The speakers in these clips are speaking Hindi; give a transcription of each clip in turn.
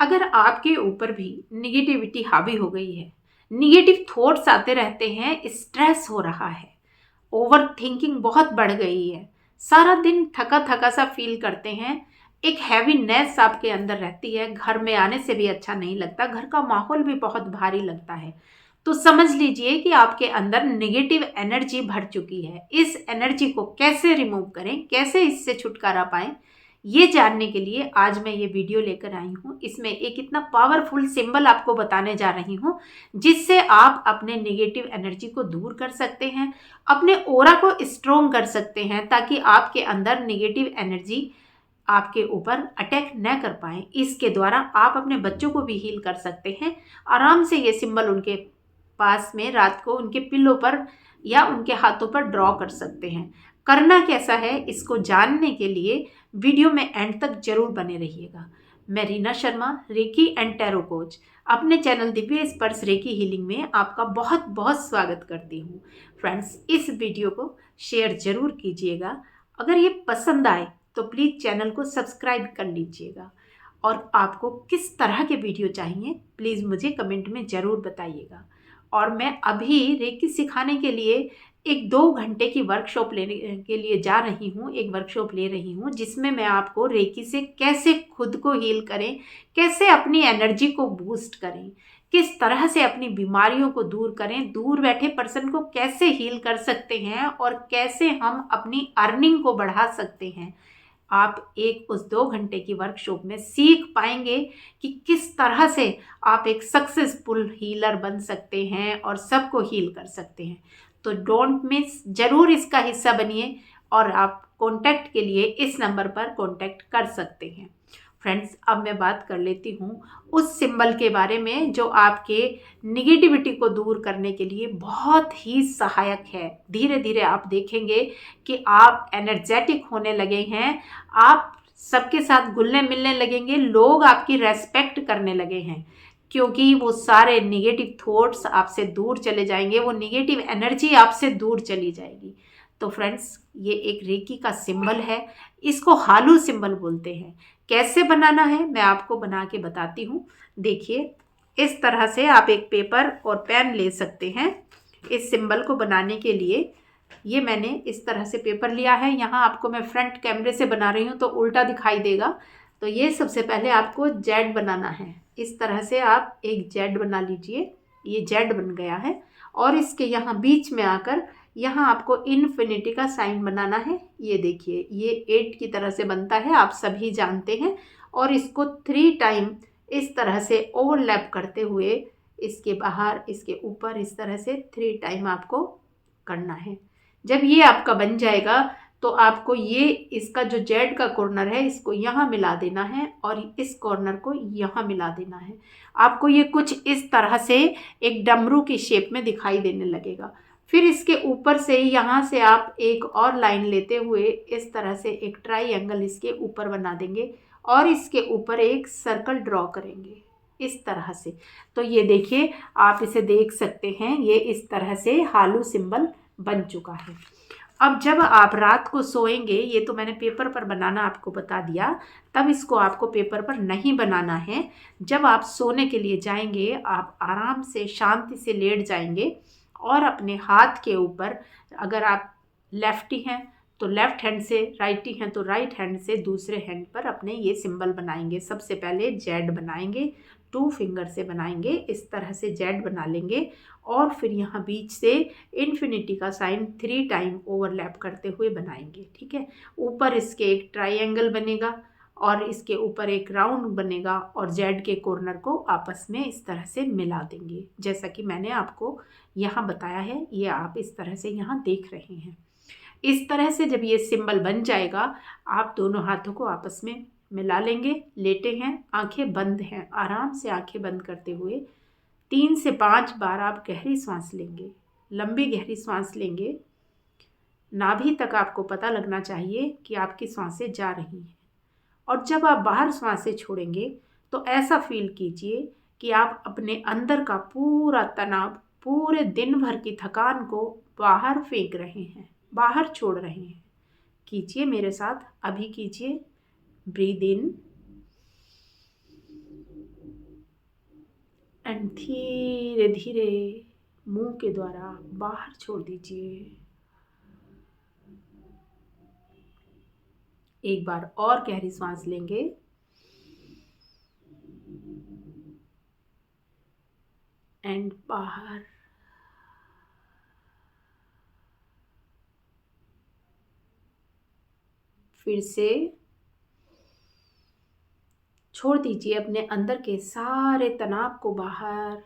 अगर आपके ऊपर भी निगेटिविटी हावी हो गई है, निगेटिव थॉट्स आते रहते हैं, स्ट्रेस हो रहा है, ओवर थिंकिंग बहुत बढ़ गई है, सारा दिन थका थका सा फील करते हैं, एक हैवीनेस आपके अंदर रहती है, घर में आने से भी अच्छा नहीं लगता, घर का माहौल भी बहुत भारी लगता है, तो समझ लीजिए कि आपके अंदर नेगेटिव एनर्जी भर चुकी है। इस एनर्जी को कैसे रिमूव करें, कैसे इससे छुटकारा पाएं, ये जानने के लिए आज मैं ये वीडियो लेकर आई हूँ। इसमें एक इतना पावरफुल सिंबल आपको बताने जा रही हूँ जिससे आप अपने नेगेटिव एनर्जी को दूर कर सकते हैं, अपने ऑरा को स्ट्रोंग कर सकते हैं, ताकि आपके अंदर नेगेटिव एनर्जी आपके ऊपर अटैक न कर पाए। इसके द्वारा आप अपने बच्चों को भी हील कर सकते हैं। आराम से ये सिंबल उनके पास में रात को उनके पिल्लों पर या उनके हाथों पर ड्रॉ कर सकते हैं। करना कैसा है इसको जानने के लिए वीडियो में एंड तक जरूर बने रहिएगा। मैं Reena Sharma, recce and tarot coach, अपने चैनल दिव्य स्पर्श रेकी हीलिंग में आपका बहुत बहुत स्वागत करती हूँ। फ्रेंड्स, इस वीडियो को शेयर जरूर कीजिएगा। अगर ये पसंद आए तो प्लीज़ चैनल को सब्सक्राइब कर लीजिएगा, और आपको किस तरह के वीडियो चाहिए प्लीज़ मुझे कमेंट में ज़रूर बताइएगा। और मैं अभी रेकी सिखाने के लिए एक 2 घंटे की वर्कशॉप लेने के लिए जा रही हूँ, एक वर्कशॉप ले रही हूँ जिसमें मैं आपको रेकी से कैसे खुद को हील करें, कैसे अपनी एनर्जी को बूस्ट करें, किस तरह से अपनी बीमारियों को दूर करें, दूर बैठे पर्सन को कैसे हील कर सकते हैं, और कैसे हम अपनी अर्निंग को बढ़ा सकते हैं। आप एक उस 2 घंटे की वर्कशॉप में सीख पाएंगे कि किस तरह से आप एक सक्सेसफुल हीलर बन सकते हैं और सबको हील कर सकते हैं। तो डोंट मिस, जरूर इसका हिस्सा बनिए, और आप कांटेक्ट के लिए इस नंबर पर कांटेक्ट कर सकते हैं। फ्रेंड्स, अब मैं बात कर लेती हूँ उस सिंबल के बारे में जो आपके निगेटिविटी को दूर करने के लिए बहुत ही सहायक है। धीरे धीरे आप देखेंगे कि आप एनर्जेटिक होने लगे हैं, आप सबके साथ घुलने मिलने लगेंगे, लोग आपकी रेस्पेक्ट करने लगे हैं, क्योंकि वो सारे निगेटिव थॉट्स आपसे दूर चले जाएंगे, वो निगेटिव एनर्जी आपसे दूर चली जाएगी। तो फ्रेंड्स, ये एक रेकी का सिंबल है, इसको हालू सिंबल बोलते हैं। कैसे बनाना है मैं आपको बना के बताती हूँ। देखिए, इस तरह से आप एक पेपर और पेन ले सकते हैं। इस सिंबल को बनाने के लिए ये मैंने इस तरह से पेपर लिया है। यहाँ आपको मैं फ्रंट कैमरे से बना रही हूँ तो उल्टा दिखाई देगा। तो ये सबसे पहले आपको जेड बनाना है। इस तरह से आप एक जेड बना लीजिए। ये जेड बन गया है, और इसके यहाँ बीच में आकर यहाँ आपको इन्फिनिटी का साइन बनाना है। ये देखिए, ये 8 की तरह से बनता है, आप सभी जानते हैं। और इसको 3 टाइम इस तरह से ओवरलैप करते हुए इसके बाहर, इसके ऊपर इस तरह से 3 टाइम आपको करना है। जब ये आपका बन जाएगा तो आपको ये इसका जो जेड का कॉर्नर है इसको यहाँ मिला देना है, और इस कॉर्नर को यहाँ मिला देना है। आपको ये कुछ इस तरह से एक डमरू की शेप में दिखाई देने लगेगा। फिर इसके ऊपर से यहाँ से आप एक और लाइन लेते हुए इस तरह से एक ट्राइंगल इसके ऊपर बना देंगे, और इसके ऊपर एक सर्कल ड्रॉ करेंगे इस तरह से। तो ये देखिए, आप इसे देख सकते हैं, ये इस तरह से हालू सिंबल बन चुका है। अब जब आप रात को सोएंगे, ये तो मैंने पेपर पर बनाना आपको बता दिया, तब इसको आपको पेपर पर नहीं बनाना है। जब आप सोने के लिए जाएंगे, आप आराम से शांति से लेट जाएंगे, और अपने हाथ के ऊपर, अगर आप लेफ्टी हैं तो लेफ्ट हैंड से, राइटी हैं तो राइट हैंड से दूसरे हैंड पर अपने ये सिंबल बनाएंगे। सबसे पहले जेड बनाएंगे, 2 फिंगर से बनाएंगे, इस तरह से जेड बना लेंगे, और फिर यहाँ बीच से इन्फिनिटी का साइन 3 टाइम ओवरलैप करते हुए बनाएंगे। ठीक है, ऊपर इसके एक ट्राइंगल बनेगा, और इसके ऊपर एक राउंड बनेगा, और जेड के कॉर्नर को आपस में इस तरह से मिला देंगे, जैसा कि मैंने आपको यहाँ बताया है। ये आप इस तरह से यहाँ देख रहे हैं। इस तरह से जब ये सिंबल बन जाएगा, आप दोनों हाथों को आपस में मिला लेंगे। लेटे हैं, आंखें बंद हैं, आराम से आंखें बंद करते हुए 3 से 5 बार आप गहरी सांस लेंगे, लंबी गहरी सांस लेंगे। नाभि तक आपको पता लगना चाहिए कि आपकी सांसें जा रही हैं। और जब आप बाहर सांसें छोड़ेंगे तो ऐसा फील कीजिए कि आप अपने अंदर का पूरा तनाव, पूरे दिन भर की थकान को बाहर फेंक रहे हैं, बाहर छोड़ रहे हैं। कीजिए मेरे साथ, अभी कीजिए। ब्रीद इन, एंड धीरे धीरे मुंह के द्वारा बाहर छोड़ दीजिए। एक बार और गहरी सांस लेंगे एंड बाहर। फिर से छोड़ दीजिए अपने अंदर के सारे तनाव को बाहर।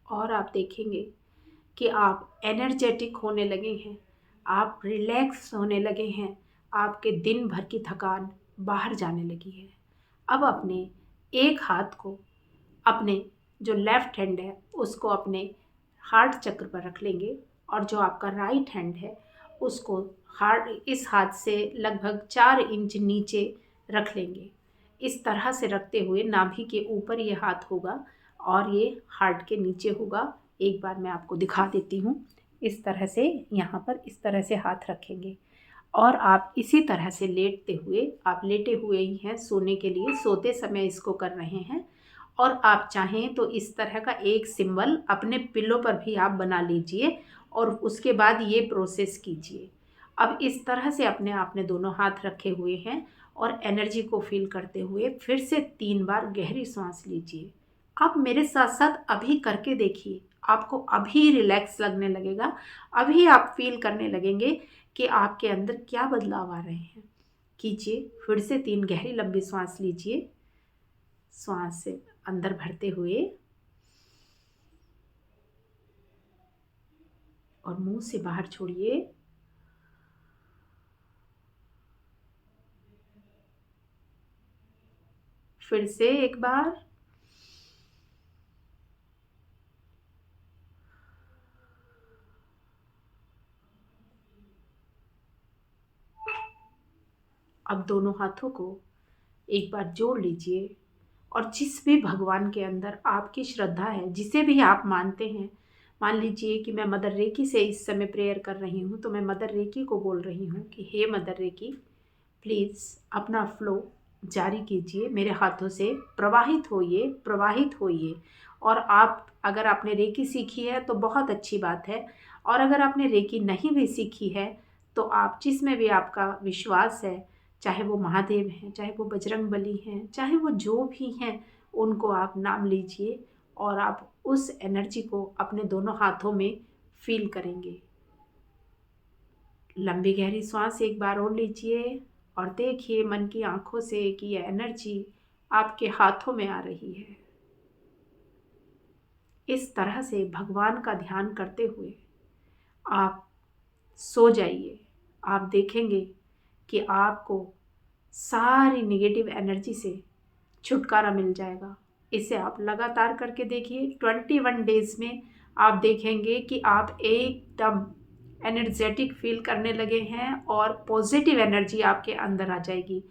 और आप देखेंगे कि आप एनर्जेटिक होने लगे हैं, आप रिलैक्स होने लगे हैं, आपके दिन भर की थकान बाहर जाने लगी है। अब अपने एक हाथ को, अपने जो लेफ्ट हैंड है उसको अपने हार्ट चक्र पर रख लेंगे और जो आपका राइट हैंड है उसको इस हाथ से लगभग 4 इंच नीचे रख लेंगे। इस तरह से रखते हुए नाभि के ऊपर ये हाथ होगा और ये हार्ट के नीचे होगा। एक बार मैं आपको दिखा देती हूँ। इस तरह से यहाँ पर इस तरह से हाथ रखेंगे और आप इसी तरह से लेटते हुए, आप लेटे हुए ही हैं, सोने के लिए सोते समय इसको कर रहे हैं। और आप चाहें तो इस तरह का एक सिंबल अपने पिल्लो पर भी आप बना लीजिए और उसके बाद ये प्रोसेस कीजिए। अब इस तरह से अपने आपने दोनों हाथ रखे हुए हैं और एनर्जी को फील करते हुए फिर से 3 बार गहरी सांस लीजिए। आप मेरे साथ साथ अभी करके देखिए, आपको अभी रिलैक्स लगने लगेगा। अभी आप फील करने लगेंगे कि आपके अंदर क्या बदलाव आ रहे हैं। कीजिए, फिर से 3 गहरी लंबी सांस लीजिए। सांस से अंदर भरते हुए और मुंह से बाहर छोड़िए। फिर से एक बार। अब दोनों हाथों को एक बार जोड़ लीजिए और जिस भी भगवान के अंदर आपकी श्रद्धा है, जिसे भी आप मानते हैं, मान लीजिए कि मैं मदर रेकी से इस समय प्रेयर कर रही हूँ, तो मैं मदर रेकी को बोल रही हूँ कि हे मदर रेकी, प्लीज़ अपना फ्लो जारी कीजिए, मेरे हाथों से प्रवाहित होइए, प्रवाहित होइए। और आप अगर आपने रेकी सीखी है तो बहुत अच्छी बात है, और अगर आपने रेकी नहीं भी सीखी है तो आप जिसमें भी आपका विश्वास है, चाहे वो महादेव हैं, चाहे वो बजरंग बली हैं, चाहे वो जो भी हैं, उनको आप नाम लीजिए और आप उस एनर्जी को अपने दोनों हाथों में फील करेंगे। लंबी गहरी सांस एक बार और लीजिए और देखिए मन की आंखों से कि यह एनर्जी आपके हाथों में आ रही है। इस तरह से भगवान का ध्यान करते हुए आप सो जाइए। आप देखेंगे कि आपको सारी नेगेटिव एनर्जी से छुटकारा मिल जाएगा। इसे आप लगातार करके देखिए। 21 डेज़ में आप देखेंगे कि आप एकदम एनर्जेटिक फील करने लगे हैं और पॉजिटिव एनर्जी आपके अंदर आ जाएगी।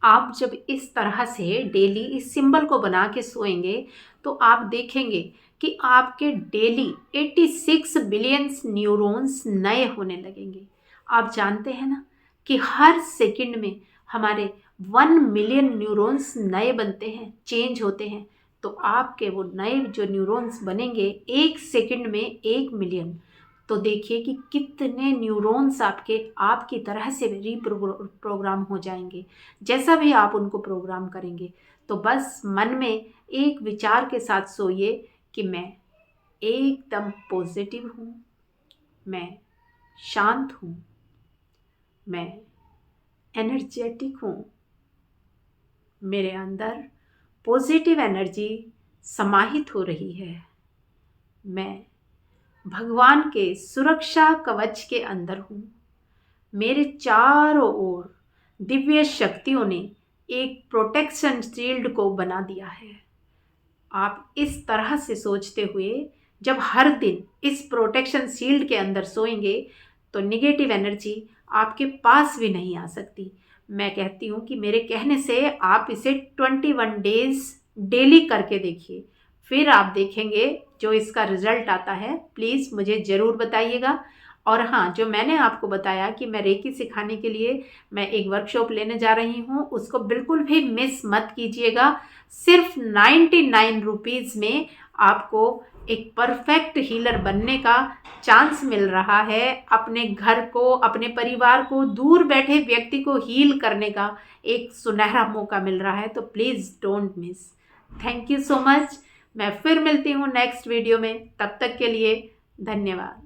आप जब इस तरह से डेली इस सिंबल को बना के सोएंगे तो आप देखेंगे कि आपके डेली 86 बिलियंस न्यूरॉन्स नए होने लगेंगे। आप जानते हैं ना कि हर सेकंड में हमारे 1 मिलियन न्यूरॉन्स नए बनते हैं, चेंज होते हैं। तो आपके वो नए जो न्यूरॉन्स बनेंगे एक सेकंड में 1 मिलियन। तो देखिए कि कितने न्यूरॉन्स आपकी तरह से प्रोग्राम हो जाएंगे। जैसा भी आप उनको प्रोग्राम करेंगे, तो बस मन में एक विचार के साथ सोइए कि मैं एकदम पॉजिटिव हूँ, मैं शांत हूँ, मैं एनर्जेटिक हूँ, मेरे अंदर पॉजिटिव एनर्जी समाहित हो रही है, मैं भगवान के सुरक्षा कवच के अंदर हूँ, मेरे चारों ओर दिव्य शक्तियों ने एक प्रोटेक्शन शील्ड को बना दिया है। आप इस तरह से सोचते हुए जब हर दिन इस प्रोटेक्शन शील्ड के अंदर सोएंगे तो निगेटिव एनर्जी आपके पास भी नहीं आ सकती। मैं कहती हूँ कि मेरे कहने से आप इसे 21 डेज डेली करके देखिए, फिर आप देखेंगे जो इसका रिजल्ट आता है। प्लीज़ मुझे ज़रूर बताइएगा। और हाँ, जो मैंने आपको बताया कि मैं रेकी सिखाने के लिए मैं एक वर्कशॉप लेने जा रही हूँ, उसको बिल्कुल भी मिस मत कीजिएगा। सिर्फ 99 रुपीज़ में आपको एक परफेक्ट हीलर बनने का चांस मिल रहा है। अपने घर को, अपने परिवार को, दूर बैठे व्यक्ति को हील करने का एक सुनहरा मौका मिल रहा है। तो please don't miss. Thank you so much. मैं फिर मिलती हूँ नेक्स्ट वीडियो में, तब तक के लिए धन्यवाद।